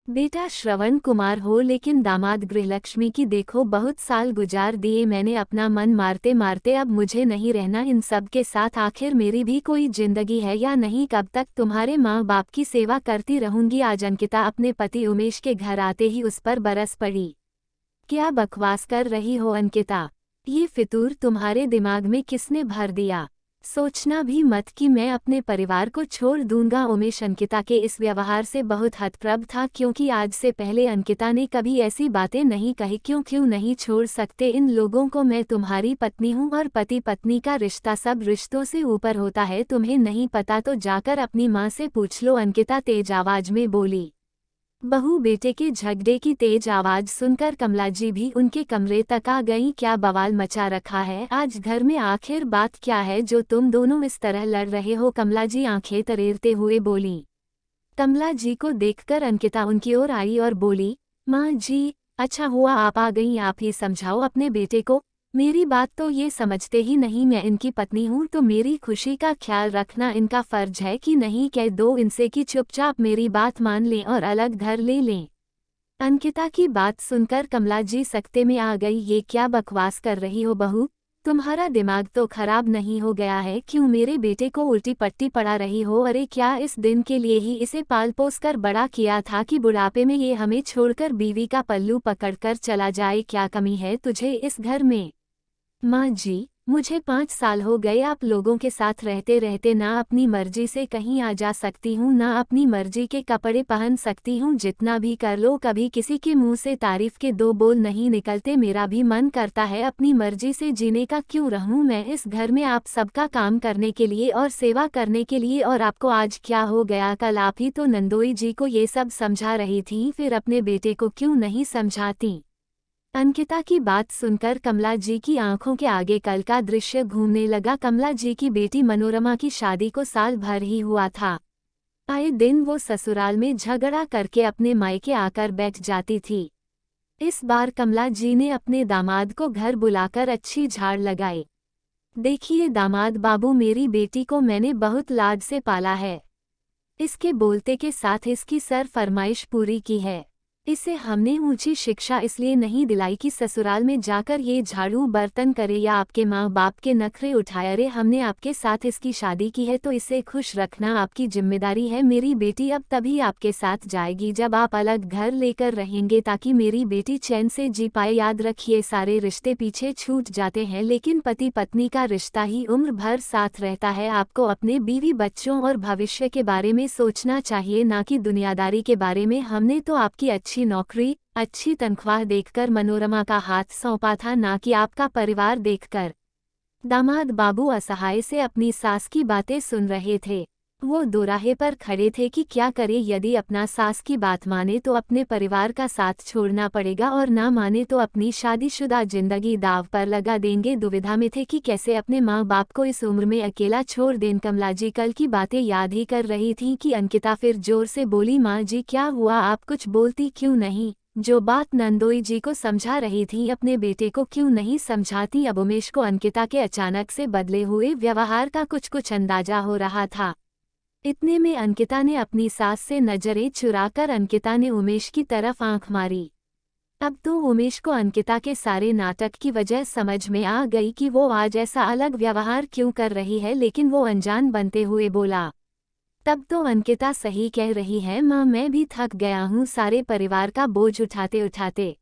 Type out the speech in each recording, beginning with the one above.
बेटा श्रवण कुमार हो, लेकिन दामाद गृहलक्ष्मी की देखो, बहुत साल गुजार दिए मैंने अपना मन मारते मारते, अब मुझे नहीं रहना इन सब के साथ। आखिर मेरी भी कोई जिंदगी है या नहीं? कब तक तुम्हारे माँ बाप की सेवा करती रहूंगी? आज अंकिता अपने पति उमेश के घर आते ही उस पर बरस पड़ी। क्या बकवास कर रही हो अंकिता? ये फितूर तुम्हारे दिमाग में किसने भर दिया? सोचना भी मत कि मैं अपने परिवार को छोड़ दूंगा। उमेश अंकिता के इस व्यवहार से बहुत हतप्रभ था, क्योंकि आज से पहले अंकिता ने कभी ऐसी बातें नहीं कही। क्यों नहीं छोड़ सकते इन लोगों को? मैं तुम्हारी पत्नी हूँ और पति पत्नी का रिश्ता सब रिश्तों से ऊपर होता है। तुम्हें नहीं पता तो जाकर अपनी माँ से पूछ लो, अंकिता तेज आवाज में बोली। बहू बेटे के झगड़े की तेज आवाज सुनकर कमला जी भी उनके कमरे तक आ गईं। क्या बवाल मचा रखा है आज घर में? आखिर बात क्या है जो तुम दोनों इस तरह लड़ रहे हो? कमला जी आंखें तरेरते हुए बोली। कमला जी को देखकर अंकिता उनकी ओर आई और बोली, माँ जी, अच्छा हुआ आप आ गईं। आप ही समझाओ अपने बेटे को। मेरी बात तो ये समझते ही नहीं। मैं इनकी पत्नी हूँ तो मेरी खुशी का ख्याल रखना इनका फर्ज है कि नहीं? कह दो इनसे कि चुपचाप मेरी बात मान लें और अलग घर ले लें। अंकिता की बात सुनकर कमला जी सकते में आ गई। ये क्या बकवास कर रही हो बहू? तुम्हारा दिमाग तो खराब नहीं हो गया है? क्यों मेरे बेटे को उल्टी पट्टी पड़ा रही हो? अरे क्या इस दिन के लिए ही इसे पाल पोस कर बड़ा किया था कि बुढ़ापे में ये हमें छोड़कर बीवी का पल्लू पकड़कर चला जाए? क्या कमी है तुझे इस घर में? माँ जी, मुझे 5 साल हो गए आप लोगों के साथ रहते रहते। ना अपनी मर्जी से कहीं आ जा सकती हूँ, ना अपनी मर्जी के कपड़े पहन सकती हूँ। जितना भी कर लो, कभी किसी के मुंह से तारीफ के 2 बोल नहीं निकलते। मेरा भी मन करता है अपनी मर्जी से जीने का। क्यों रहूँ मैं इस घर में आप सबका काम करने के लिए और सेवा करने के लिए? और आपको आज क्या हो गया? कल आप ही तो नंदोई जी को ये सब समझा रही थी, फिर अपने बेटे को क्यों नहीं समझाती? अंकिता की बात सुनकर कमला जी की आंखों के आगे कल का दृश्य घूमने लगा। कमला जी की बेटी मनोरमा की शादी को साल भर ही हुआ था। आए दिन वो ससुराल में झगड़ा करके अपने मायके आकर बैठ जाती थी। इस बार कमला जी ने अपने दामाद को घर बुलाकर अच्छी झाड़ लगाई। देखिए दामाद बाबू, मेरी बेटी को मैंने बहुत लाड से पाला है। इसके बोलते के साथ इसकी सर फरमाइश पूरी की है। इसे हमने ऊंची शिक्षा इसलिए नहीं दिलाई कि ससुराल में जाकर ये झाड़ू बर्तन करे या आपके माँ बाप के नखरे उठाए। अरे हमने आपके साथ इसकी शादी की है तो इसे खुश रखना आपकी जिम्मेदारी है। मेरी बेटी अब तभी आपके साथ जाएगी जब आप अलग घर लेकर रहेंगे, ताकि मेरी बेटी चैन से जी पाए। याद रखिए, सारे रिश्ते पीछे छूट जाते हैं, लेकिन पति पत्नी का रिश्ता ही उम्र भर साथ रहता है। आपको अपने बीवी बच्चों और भविष्य के बारे में सोचना चाहिए, ना कि दुनियादारी के बारे में। हमने तो आपकी अच्छी नौकरी, अच्छी तनख्वाह देखकर मनोरमा का हाथ सौंपा था, ना कि आपका परिवार देखकर। दामाद बाबू असहाय से अपनी सास की बातें सुन रहे थे। वो दोराहे पर खड़े थे कि क्या करे। यदि अपना सास की बात माने तो अपने परिवार का साथ छोड़ना पड़ेगा, और ना माने तो अपनी शादीशुदा जिंदगी दाव पर लगा देंगे। दुविधा में थे कि कैसे अपने माँ बाप को इस उम्र में अकेला छोड़ दें। कमला जी कल की बातें याद ही कर रही थी कि अंकिता फिर जोर से बोली, माँ जी क्या हुआ? आप कुछ बोलती क्यों नहीं? जो बात नंदोई जी को समझा रही थी, अपने बेटे को क्यों नहीं समझाती? अब उमेश को अंकिता के अचानक से बदले हुए व्यवहार का कुछ अंदाजा हो रहा था। इतने में अंकिता ने अपनी सास से नजरें चुराकर अंकिता ने उमेश की तरफ आंख मारी। अब तो उमेश को अंकिता के सारे नाटक की वजह समझ में आ गई कि वो आज ऐसा अलग व्यवहार क्यों कर रही है, लेकिन वो अनजान बनते हुए बोला, तब तो अंकिता सही कह रही है माँ, मैं भी थक गया हूँ सारे परिवार का बोझ उठाते उठाते।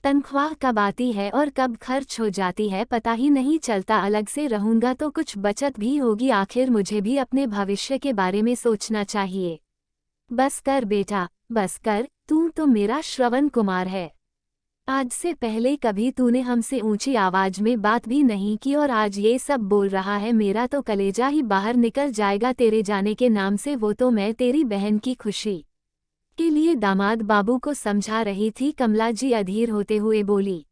तनख्वाह कब आती है और कब खर्च हो जाती है पता ही नहीं चलता। अलग से रहूंगा तो कुछ बचत भी होगी। आखिर मुझे भी अपने भविष्य के बारे में सोचना चाहिए। बस कर बेटा, बस कर, तू तो मेरा श्रवण कुमार है। आज से पहले कभी तूने हमसे ऊंची आवाज में बात भी नहीं की, और आज ये सब बोल रहा है। मेरा तो कलेजा ही बाहर निकल जाएगा तेरे जाने के नाम से। वो तो मैं तेरी बहन की खुशी के लिए दामाद बाबू को समझा रही थी। कमला जी अधीर होते हुए बोली,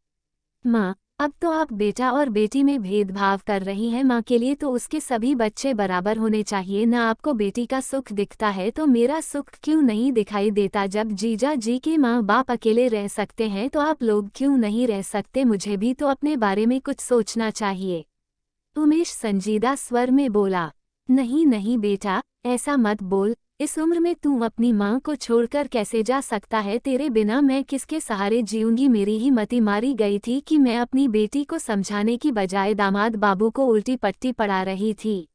माँ, अब तो आप बेटा और बेटी में भेदभाव कर रही हैं। माँ के लिए तो उसके सभी बच्चे बराबर होने चाहिए ना। आपको बेटी का सुख दिखता है तो मेरा सुख क्यों नहीं दिखाई देता? जब जीजा जी के माँ बाप अकेले रह सकते हैं तो आप लोग क्यों नहीं रह सकते? मुझे भी तो अपने बारे में कुछ सोचना चाहिए। उमेश संजीदा स्वर में बोला, नहीं नहीं बेटा, ऐसा मत बोल। इस उम्र में तू अपनी माँ को छोड़कर कैसे जा सकता है? तेरे बिना मैं किसके सहारे जीऊंगी? मेरी ही मति मारी गई थी कि मैं अपनी बेटी को समझाने की बजाय दामाद बाबू को उल्टी पट्टी पढ़ा रही थी।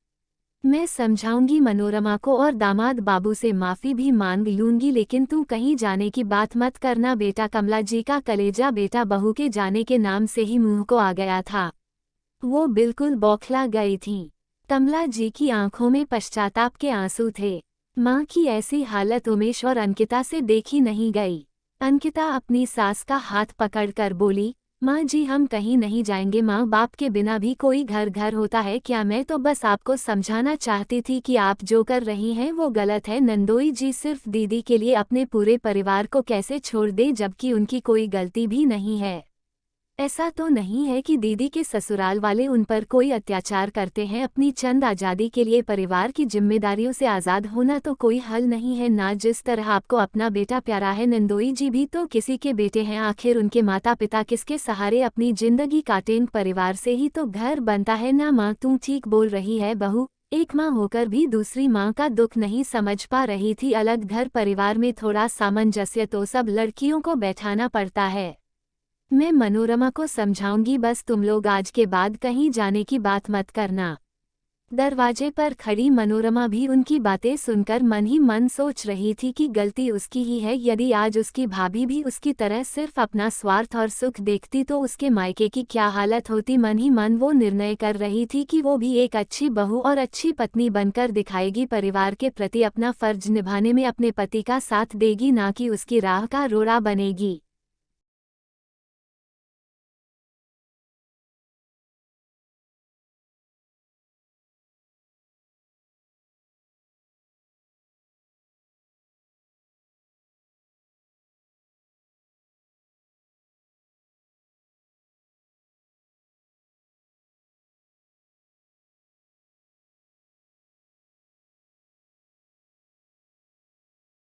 मैं समझाऊंगी मनोरमा को और दामाद बाबू से माफ़ी भी मांग लूंगी, लेकिन तू कहीं जाने की बात मत करना बेटा। कमला जी का कलेजा बेटा बहू के जाने के नाम से ही मुंह को आ गया था। वो बिल्कुल बौखला गई थीं। कमला जी की आंखों में पश्चाताप के आंसू थे। माँ की ऐसी हालत उमेश और अंकिता से देखी नहीं गई। अंकिता अपनी सास का हाथ पकड़कर बोली, माँ जी हम कहीं नहीं जाएंगे। माँ बाप के बिना भी कोई घर घर होता है क्या? मैं तो बस आपको समझाना चाहती थी कि आप जो कर रही हैं वो गलत है। नंदोई जी सिर्फ दीदी के लिए अपने पूरे परिवार को कैसे छोड़ दे, जबकि उनकी कोई गलती भी नहीं है। ऐसा तो नहीं है कि दीदी के ससुराल वाले उन पर कोई अत्याचार करते हैं। अपनी चंद आज़ादी के लिए परिवार की जिम्मेदारियों से आज़ाद होना तो कोई हल नहीं है ना। जिस तरह आपको अपना बेटा प्यारा है, नंदोई जी भी तो किसी के बेटे हैं। आखिर उनके माता पिता किसके सहारे अपनी जिंदगी काटें? परिवार से ही तो घर बनता है ना। माँ तू ठीक बोल रही है बहू। एक माँ होकर भी दूसरी माँ का दुख नहीं समझ पा रही थी। अलग घर परिवार में थोड़ा सामंजस्य तो सब लड़कियों को बैठाना पड़ता है। मैं मनोरमा को समझाऊंगी, बस तुम लोग आज के बाद कहीं जाने की बात मत करना। दरवाजे पर खड़ी मनोरमा भी उनकी बातें सुनकर मन ही मन सोच रही थी कि गलती उसकी ही है। यदि आज उसकी भाभी भी उसकी तरह सिर्फ अपना स्वार्थ और सुख देखती तो उसके मायके की क्या हालत होती। मन ही मन वो निर्णय कर रही थी कि वो भी एक अच्छी बहू और अच्छी पत्नी बनकर दिखाएगी। परिवार के प्रति अपना फर्ज निभाने में अपने पति का साथ देगी, ना कि उसकी राह का रोड़ा बनेगी।